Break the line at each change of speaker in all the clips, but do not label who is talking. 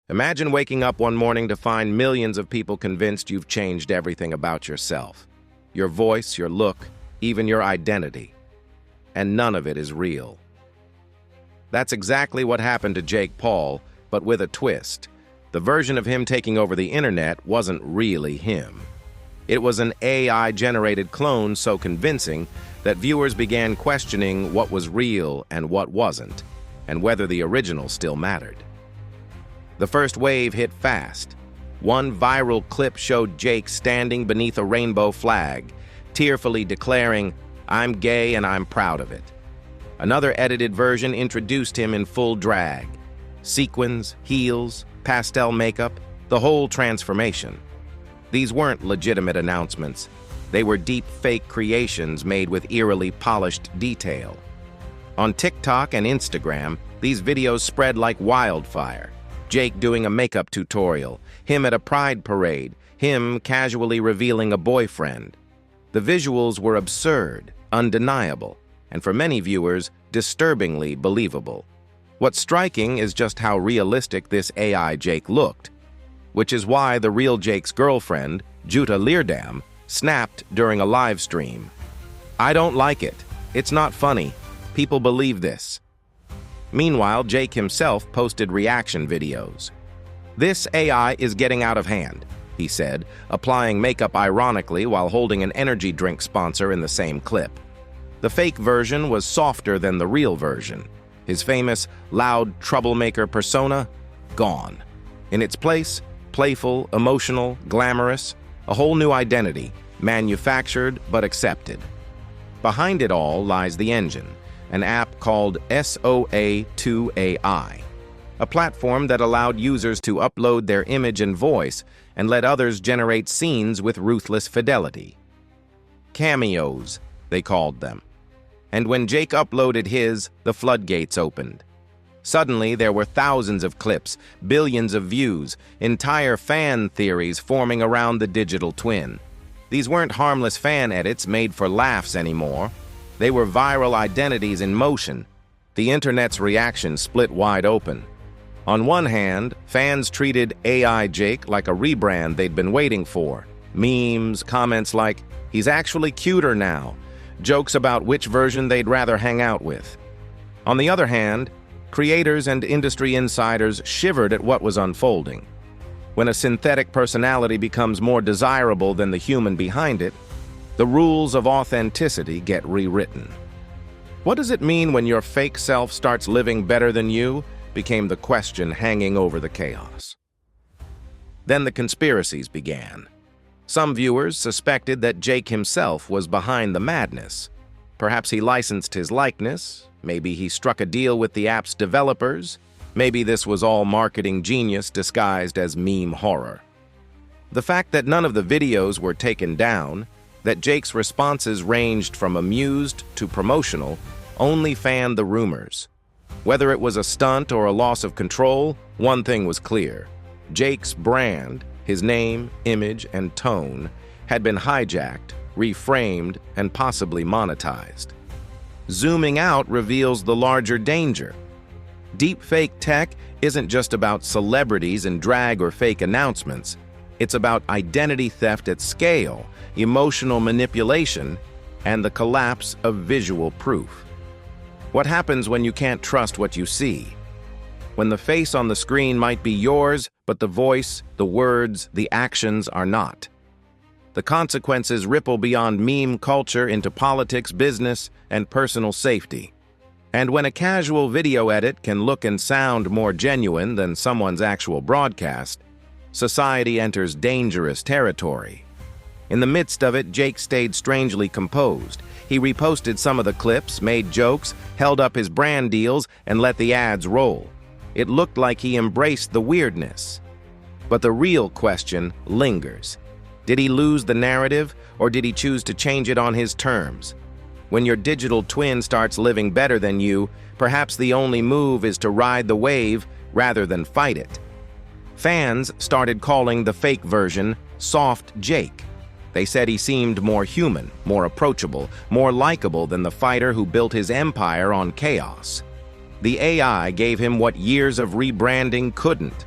Imagine waking up one morning to find millions of people convinced you've changed everything about yourself. Your voice, your look, even your identity. And none of it is real. That's exactly what happened to Jake Paul, but with a twist. The version of him taking over the internet wasn't really him. It was an AI-generated clone so convincing that viewers began questioning what was real and what wasn't, and whether the original still mattered. The first wave hit fast. One viral clip showed Jake standing beneath a rainbow flag, tearfully declaring, "I'm gay and I'm proud of it." Another edited version introduced him in full drag. Sequins, heels, pastel makeup, the whole transformation. These weren't legitimate announcements. They were deep fake creations made with eerily polished detail. On TikTok and Instagram, these videos spread like wildfire. Jake doing a makeup tutorial, him at a pride parade, him casually revealing a boyfriend. The visuals were absurd, undeniable, and for many viewers, disturbingly believable. What's striking is just how realistic this AI Jake looked, which is why the real Jake's girlfriend, Jutta Leerdam, snapped during a live stream. "I don't like it. It's not funny. People believe this." Meanwhile, Jake himself posted reaction videos. "This AI is getting out of hand," he said, applying makeup ironically while holding an energy drink sponsor in the same clip. The fake version was softer than the real version. His famous, loud troublemaker persona, gone. In its place, playful, emotional, glamorous, a whole new identity, manufactured but accepted. Behind it all lies the engine, an app called SOA2AI, a platform that allowed users to upload their image and voice and let others generate scenes with ruthless fidelity. Cameos, they called them. And when Jake uploaded his, the floodgates opened. Suddenly, there were thousands of clips, billions of views, entire fan theories forming around the digital twin. These weren't harmless fan edits made for laughs anymore. They were viral identities in motion. The internet's reaction split wide open. On one hand, fans treated AI Jake like a rebrand they'd been waiting for. Memes, comments like, "He's actually cuter now," jokes about which version they'd rather hang out with. On the other hand, creators and industry insiders shivered at what was unfolding. When a synthetic personality becomes more desirable than the human behind it, the rules of authenticity get rewritten. What does it mean when your fake self starts living better than you? Became the question hanging over the chaos. Then the conspiracies began. Some viewers suspected that Jake himself was behind the madness. Perhaps he licensed his likeness, maybe he struck a deal with the app's developers, maybe this was all marketing genius disguised as meme horror. The fact that none of the videos were taken down, that Jake's responses ranged from amused to promotional, only fanned the rumors. Whether it was a stunt or a loss of control, one thing was clear. Jake's brand, his name, image, and tone, had been hijacked, reframed, and possibly monetized. Zooming out reveals the larger danger. Deepfake tech isn't just about celebrities and drag or fake announcements. It's about identity theft at scale, emotional manipulation, and the collapse of visual proof. What happens when you can't trust what you see? When the face on the screen might be yours, but the voice, the words, the actions are not. The consequences ripple beyond meme culture into politics, business, and personal safety. And when a casual video edit can look and sound more genuine than someone's actual broadcast, society enters dangerous territory. In the midst of it, Jake stayed strangely composed. He reposted some of the clips, made jokes, held up his brand deals, and let the ads roll. It looked like he embraced the weirdness. But the real question lingers. Did he lose the narrative, or did he choose to change it on his terms? When your digital twin starts living better than you, perhaps the only move is to ride the wave rather than fight it. Fans started calling the fake version Soft Jake. They said he seemed more human, more approachable, more likable than the fighter who built his empire on chaos. The AI gave him what years of rebranding couldn't: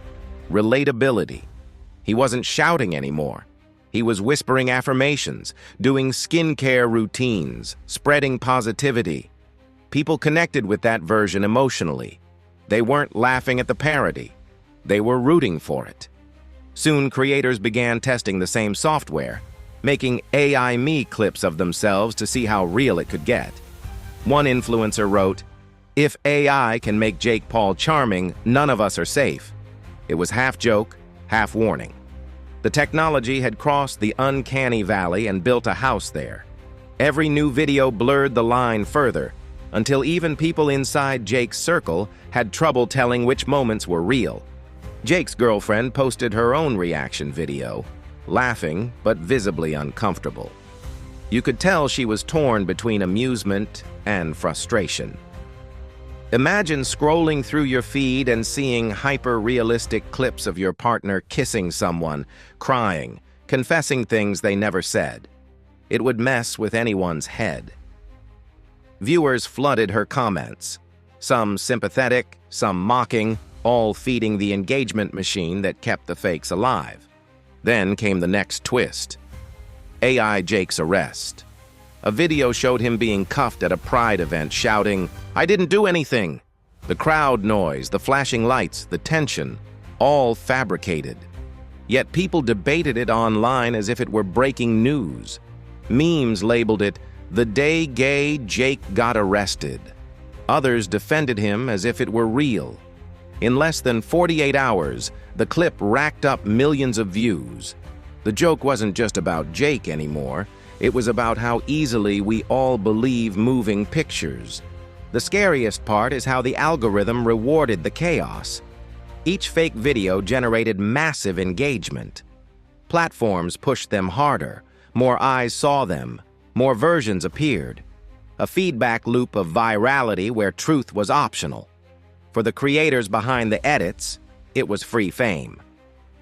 relatability. He wasn't shouting anymore. He was whispering affirmations, doing skincare routines, spreading positivity. People connected with that version emotionally. They weren't laughing at the parody. They were rooting for it. Soon, creators began testing the same software, making AI me clips of themselves to see how real it could get. One influencer wrote, "If AI can make Jake Paul charming, none of us are safe." It was half joke, half warning. The technology had crossed the uncanny valley and built a house there. Every new video blurred the line further, until even people inside Jake's circle had trouble telling which moments were real. Jake's girlfriend posted her own reaction video, laughing but visibly uncomfortable. You could tell she was torn between amusement and frustration. Imagine scrolling through your feed and seeing hyper-realistic clips of your partner kissing someone, crying, confessing things they never said. It would mess with anyone's head. Viewers flooded her comments, some sympathetic, some mocking, all feeding the engagement machine that kept the fakes alive. Then came the next twist. AI Jake's arrest. A video showed him being cuffed at a Pride event, shouting, "I didn't do anything." The crowd noise, the flashing lights, the tension, all fabricated. Yet people debated it online as if it were breaking news. Memes labeled it, "The day gay Jake got arrested." Others defended him as if it were real. In less than 48 hours, the clip racked up millions of views. The joke wasn't just about Jake anymore. It was about how easily we all believe moving pictures. The scariest part is how the algorithm rewarded the chaos. Each fake video generated massive engagement. Platforms pushed them harder. More eyes saw them. More versions appeared. A feedback loop of virality where truth was optional. For the creators behind the edits, it was free fame.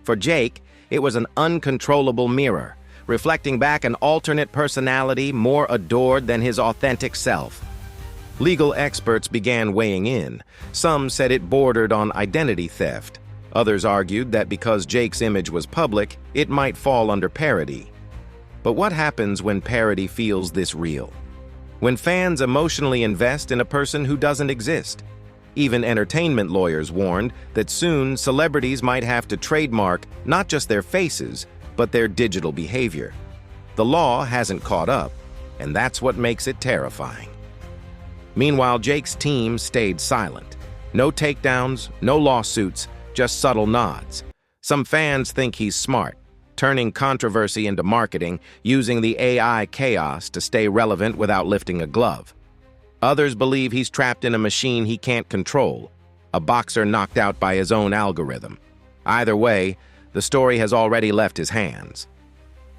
For Jake, it was an uncontrollable mirror, reflecting back an alternate personality more adored than his authentic self. Legal experts began weighing in. Some said it bordered on identity theft. Others argued that because Jake's image was public, it might fall under parody. But what happens when parody feels this real? When fans emotionally invest in a person who doesn't exist? Even entertainment lawyers warned that soon celebrities might have to trademark not just their faces, but their digital behavior. The law hasn't caught up, and that's what makes it terrifying. Meanwhile, Jake's team stayed silent. No takedowns, no lawsuits, just subtle nods. Some fans think he's smart, turning controversy into marketing, using the AI chaos to stay relevant without lifting a glove. Others believe he's trapped in a machine he can't control, a boxer knocked out by his own algorithm. Either way, the story has already left his hands.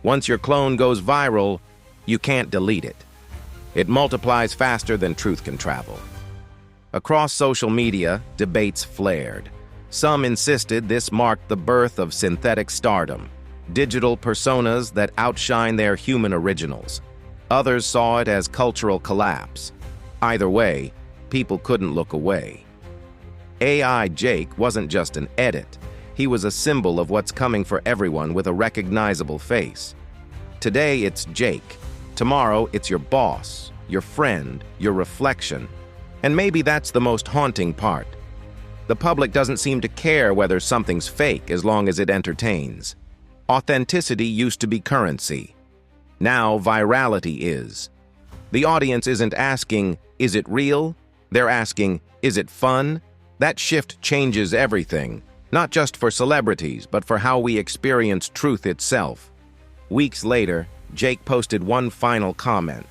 Once your clone goes viral, you can't delete it. It multiplies faster than truth can travel. Across social media, debates flared. Some insisted this marked the birth of synthetic stardom, digital personas that outshine their human originals. Others saw it as cultural collapse. Either way, people couldn't look away. AI Jake wasn't just an edit. He was a symbol of what's coming for everyone with a recognizable face. Today, it's Jake. Tomorrow, it's your boss, your friend, your reflection. And maybe that's the most haunting part. The public doesn't seem to care whether something's fake as long as it entertains. Authenticity used to be currency. Now, virality is. The audience isn't asking, is it real? They're asking, is it fun? That shift changes everything, not just for celebrities, but for how we experience truth itself. Weeks later, Jake posted one final comment.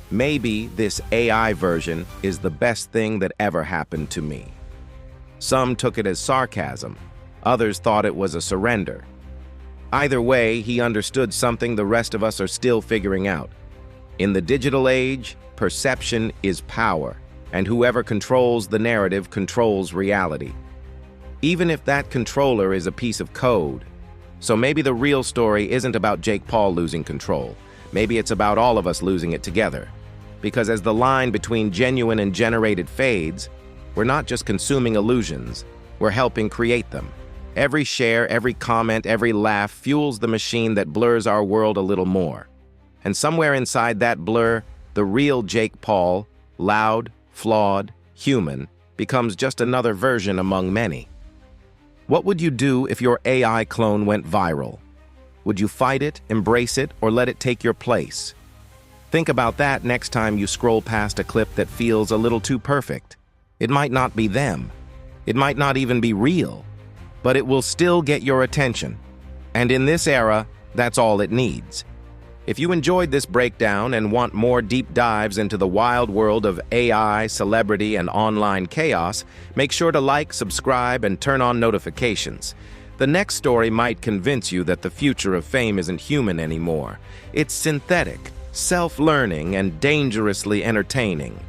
"Maybe this AI version is the best thing that ever happened to me." Some took it as sarcasm. Others thought it was a surrender. Either way, he understood something the rest of us are still figuring out. In the digital age, perception is power, and whoever controls the narrative controls reality. Even if that controller is a piece of code. So maybe the real story isn't about Jake Paul losing control. Maybe it's about all of us losing it together. Because as the line between genuine and generated fades, we're not just consuming illusions, we're helping create them. Every share, every comment, every laugh fuels the machine that blurs our world a little more. And somewhere inside that blur, the real Jake Paul, loud, flawed, human, becomes just another version among many. What would you do if your AI clone went viral? Would you fight it, embrace it, or let it take your place? Think about that next time you scroll past a clip that feels a little too perfect. It might not be them. It might not even be real. But it will still get your attention. And in this era, that's all it needs. If you enjoyed this breakdown and want more deep dives into the wild world of AI, celebrity, and online chaos, make sure to like, subscribe, and turn on notifications. The next story might convince you that the future of fame isn't human anymore. It's synthetic, self-learning, and dangerously entertaining.